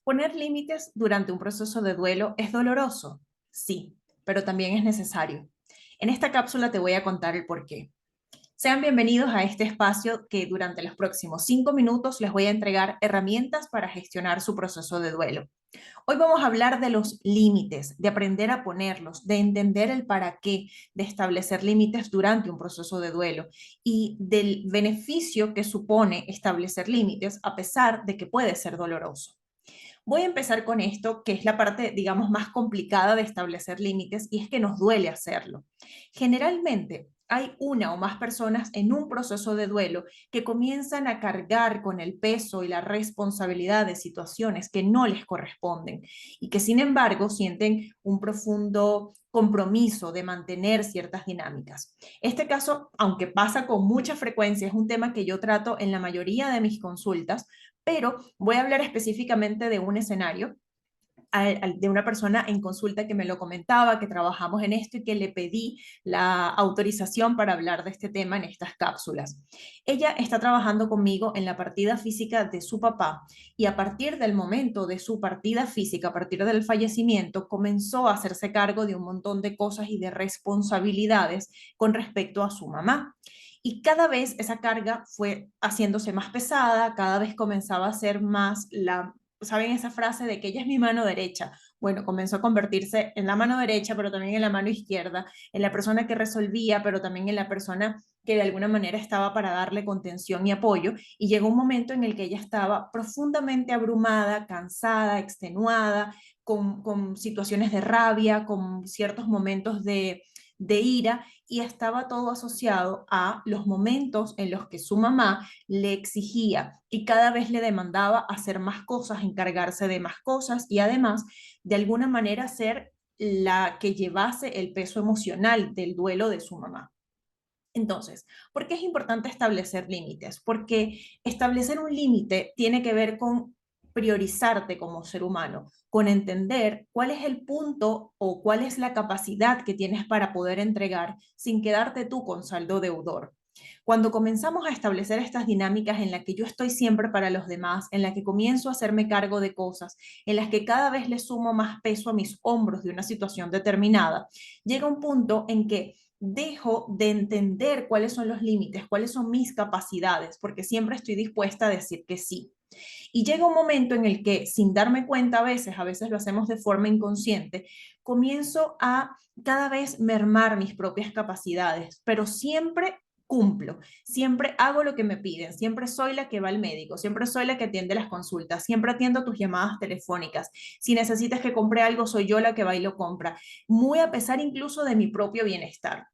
Poner límites durante un proceso de duelo es doloroso, sí, pero también es necesario. En esta cápsula te voy a contar el por qué. Sean bienvenidos a este espacio que durante los próximos 5 minutos les voy a entregar herramientas para gestionar su proceso de duelo. Hoy vamos a hablar de los límites, de aprender a ponerlos, de entender el para qué, de establecer límites durante un proceso de duelo y del beneficio que supone establecer límites a pesar de que puede ser doloroso. Voy a empezar con esto, que es la parte, digamos, más complicada de establecer límites, y es que nos duele hacerlo. Generalmente hay una o más personas en un proceso de duelo que comienzan a cargar con el peso y la responsabilidad de situaciones que no les corresponden y que sin embargo sienten un profundo compromiso de mantener ciertas dinámicas. Este caso, aunque pasa con mucha frecuencia, es un tema que yo trato en la mayoría de mis consultas, pero voy a hablar específicamente de un escenario, de una persona en consulta que me lo comentaba, que trabajamos en esto y que le pedí la autorización para hablar de este tema en estas cápsulas. Ella está trabajando conmigo en la partida física de su papá y a partir del momento de su partida física, a partir del fallecimiento, comenzó a hacerse cargo de un montón de cosas y de responsabilidades con respecto a su mamá. Y cada vez esa carga fue haciéndose más pesada, cada vez comenzaba a ser más ¿saben esa frase de que ella es mi mano derecha? Bueno, comenzó a convertirse en la mano derecha, pero también en la mano izquierda, en la persona que resolvía, pero también en la persona que de alguna manera estaba para darle contención y apoyo. Y llegó un momento en el que ella estaba profundamente abrumada, cansada, extenuada, con situaciones de rabia, con ciertos momentos de ira, y estaba todo asociado a los momentos en los que su mamá le exigía y cada vez le demandaba hacer más cosas, encargarse de más cosas y además de alguna manera ser la que llevase el peso emocional del duelo de su mamá. Entonces, ¿por qué es importante establecer límites? Porque establecer un límite tiene que ver con priorizarte como ser humano, con entender cuál es el punto o cuál es la capacidad que tienes para poder entregar sin quedarte tú con saldo deudor. Cuando comenzamos a establecer estas dinámicas en las que yo estoy siempre para los demás, en las que comienzo a hacerme cargo de cosas, en las que cada vez le sumo más peso a mis hombros de una situación determinada, llega un punto en que dejo de entender cuáles son los límites, cuáles son mis capacidades, porque siempre estoy dispuesta a decir que sí. Y llega un momento en el que, sin darme cuenta a veces lo hacemos de forma inconsciente, comienzo a cada vez mermar mis propias capacidades, pero siempre cumplo, siempre hago lo que me piden, siempre soy la que va al médico, siempre soy la que atiende las consultas, siempre atiendo tus llamadas telefónicas. Si necesitas que compre algo, soy yo la que va y lo compra, muy a pesar incluso de mi propio bienestar.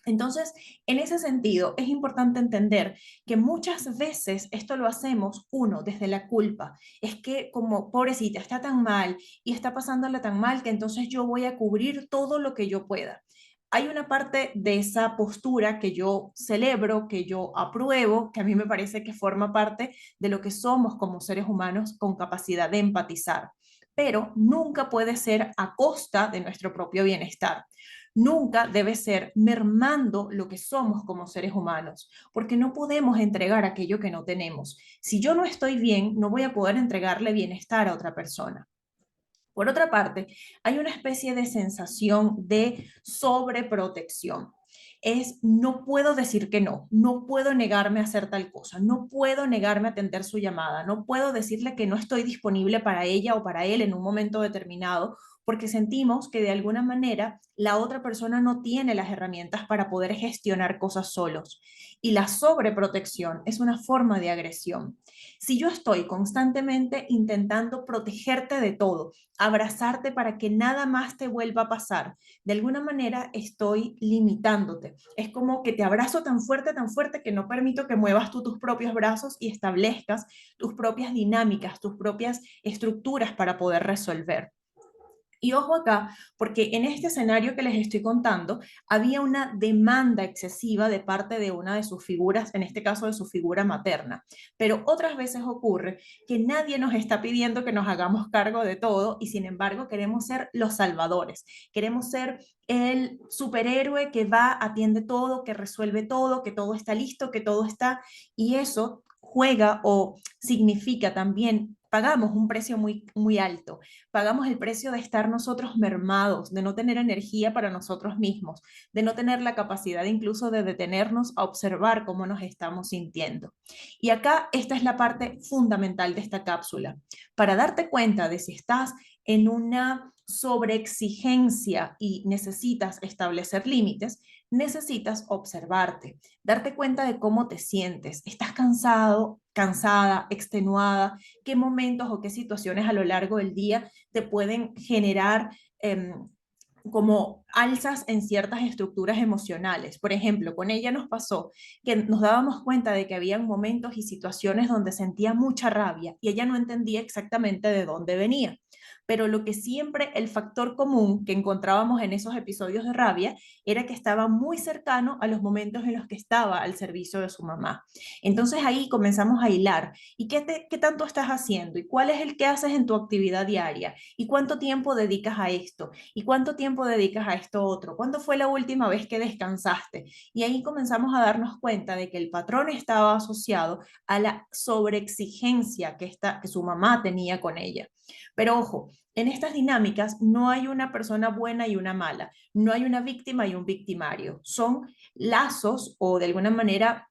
Entonces, en ese sentido, es importante entender que muchas veces esto lo hacemos, uno, desde la culpa. Es que como pobrecita, está tan mal y está pasándola tan mal que entonces yo voy a cubrir todo lo que yo pueda. Hay una parte de esa postura que yo celebro, que yo apruebo, que a mí me parece que forma parte de lo que somos como seres humanos con capacidad de empatizar, pero nunca puede ser a costa de nuestro propio bienestar. Nunca debe ser mermando lo que somos como seres humanos, porque no podemos entregar aquello que no tenemos. Si yo no estoy bien, no voy a poder entregarle bienestar a otra persona. Por otra parte, hay una especie de sensación de sobreprotección. Es, no puedo decir que no, no puedo negarme a hacer tal cosa, no puedo negarme a atender su llamada, no puedo decirle que no estoy disponible para ella o para él en un momento determinado, porque sentimos que de alguna manera la otra persona no tiene las herramientas para poder gestionar cosas solos. Y la sobreprotección es una forma de agresión. Si yo estoy constantemente intentando protegerte de todo, abrazarte para que nada más te vuelva a pasar, de alguna manera estoy limitándote. Es como que te abrazo tan fuerte que no permito que muevas tú tus propios brazos y establezcas tus propias dinámicas, tus propias estructuras para poder resolver. Y ojo acá, porque en este escenario que les estoy contando, había una demanda excesiva de parte de una de sus figuras, en este caso de su figura materna. Pero otras veces ocurre que nadie nos está pidiendo que nos hagamos cargo de todo y sin embargo queremos ser los salvadores. Queremos ser el superhéroe que va, atiende todo, que resuelve todo, que todo está listo, que todo está. Y eso juega o significa también pagamos un precio muy, muy alto. Pagamos el precio de estar nosotros mermados, de no tener energía para nosotros mismos, de no tener la capacidad incluso de detenernos a observar cómo nos estamos sintiendo. Y acá esta es la parte fundamental de esta cápsula. Para darte cuenta de si estás en una sobreexigencia y necesitas establecer límites, necesitas observarte, darte cuenta de cómo te sientes. ¿Estás cansado, cansada, extenuada? ¿Qué momentos o qué situaciones a lo largo del día te pueden generar como alzas en ciertas estructuras emocionales? Por ejemplo, con ella nos pasó que nos dábamos cuenta de que habían momentos y situaciones donde sentía mucha rabia y ella no entendía exactamente de dónde venía. Pero lo que siempre, el factor común que encontrábamos en esos episodios de rabia era que estaba muy cercano a los momentos en los que estaba al servicio de su mamá. Entonces ahí comenzamos a hilar. ¿Y qué tanto estás haciendo? ¿Y cuál es el que haces en tu actividad diaria? ¿Y cuánto tiempo dedicas a esto? ¿Y cuánto tiempo dedicas a esto otro? ¿Cuándo fue la última vez que descansaste? Y ahí comenzamos a darnos cuenta de que el patrón estaba asociado a la sobreexigencia que su mamá tenía con ella. Pero ojo, en estas dinámicas no hay una persona buena y una mala, no hay una víctima y un victimario. Son lazos o de alguna manera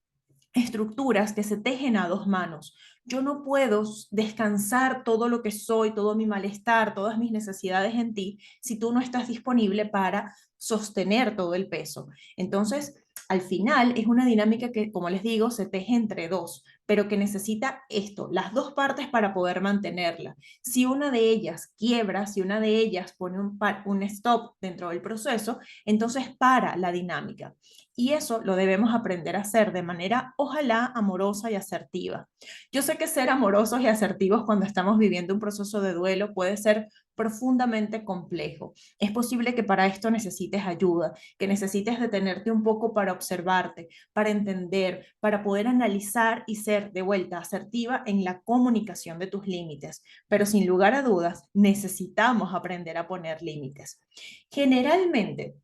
estructuras que se tejen a dos manos. Yo no puedo descansar todo lo que soy, todo mi malestar, todas mis necesidades en ti, si tú no estás disponible para sostener todo el peso. Entonces, al final es una dinámica que, como les digo, se teje entre dos, pero que necesita esto, las dos partes para poder mantenerla. Si una de ellas quiebra, si una de ellas pone un stop dentro del proceso, entonces para la dinámica. Y eso lo debemos aprender a hacer de manera, ojalá, amorosa y asertiva. Yo sé que ser amorosos y asertivos cuando estamos viviendo un proceso de duelo puede ser profundamente complejo. Es posible que para esto necesites ayuda, que necesites detenerte un poco para observarte, para entender, para poder analizar y ser de vuelta asertiva en la comunicación de tus límites. Pero sin lugar a dudas, necesitamos aprender a poner límites. Generalmente,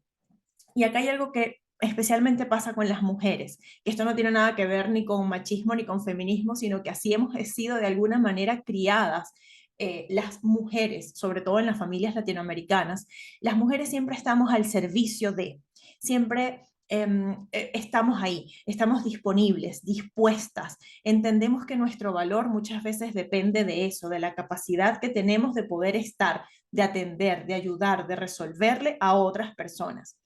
y acá hay algo que especialmente pasa con las mujeres, que esto no tiene nada que ver ni con machismo ni con feminismo, sino que así hemos sido de alguna manera criadas. Las mujeres, sobre todo en las familias latinoamericanas, las mujeres siempre estamos al servicio de, siempre estamos ahí, estamos disponibles, dispuestas. Entendemos que nuestro valor muchas veces depende de eso, de la capacidad que tenemos de poder estar, de atender, de ayudar, de resolverle a otras personas.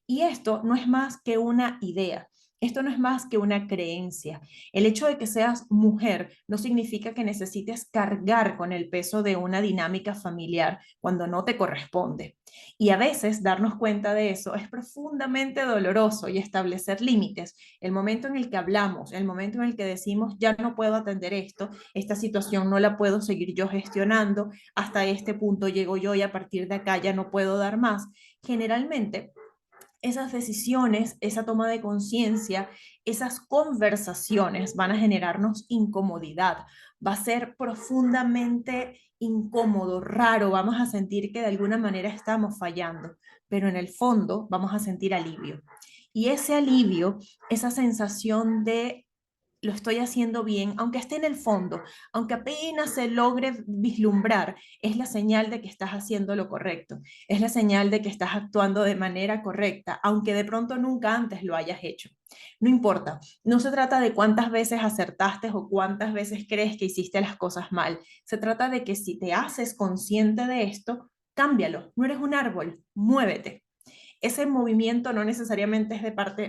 Y esto no es más que una idea, esto no es más que una creencia. El hecho de que seas mujer no significa que necesites cargar con el peso de una dinámica familiar cuando no te corresponde. Y a veces darnos cuenta de eso es profundamente doloroso y establecer límites. El momento en el que hablamos, el momento en el que decimos, ya no puedo atender esto, esta situación no la puedo seguir yo gestionando, hasta este punto llego yo y a partir de acá ya no puedo dar más. Generalmente esas decisiones, esa toma de conciencia, esas conversaciones van a generarnos incomodidad. Va a ser profundamente incómodo, raro, vamos a sentir que de alguna manera estamos fallando, pero en el fondo vamos a sentir alivio. Y ese alivio, esa sensación de lo estoy haciendo bien, aunque esté en el fondo, aunque apenas se logre vislumbrar, es la señal de que estás haciendo lo correcto, es la señal de que estás actuando de manera correcta, aunque de pronto nunca antes lo hayas hecho. No importa, no se trata de cuántas veces acertaste o cuántas veces crees que hiciste las cosas mal, se trata de que si te haces consciente de esto, cámbialo, no eres un árbol, muévete. Ese movimiento no necesariamente es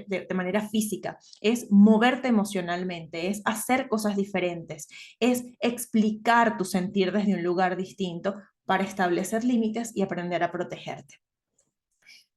de manera física, es moverte emocionalmente, es hacer cosas diferentes, es explicar tu sentir desde un lugar distinto para establecer límites y aprender a protegerte.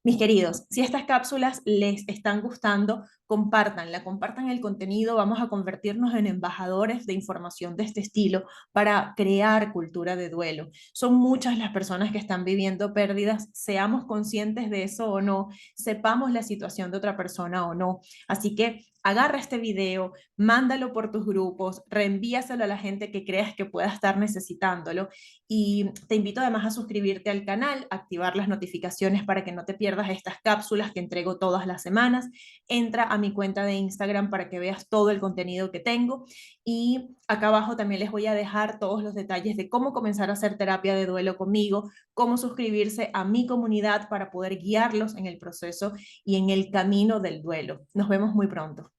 Mis queridos, si estas cápsulas les están gustando, compártanla, compartan el contenido, vamos a convertirnos en embajadores de información de este estilo para crear cultura de duelo. Son muchas las personas que están viviendo pérdidas, seamos conscientes de eso o no, sepamos la situación de otra persona o no. Así que agarra este video, mándalo por tus grupos, reenvíaselo a la gente que creas que pueda estar necesitándolo y te invito además a suscribirte al canal, activar las notificaciones para que no te pierdas estas cápsulas que entrego todas las semanas. Entra a mi cuenta de Instagram para que veas todo el contenido que tengo. Y acá abajo también les voy a dejar todos los detalles de cómo comenzar a hacer terapia de duelo conmigo, cómo suscribirse a mi comunidad para poder guiarlos en el proceso y en el camino del duelo. Nos vemos muy pronto.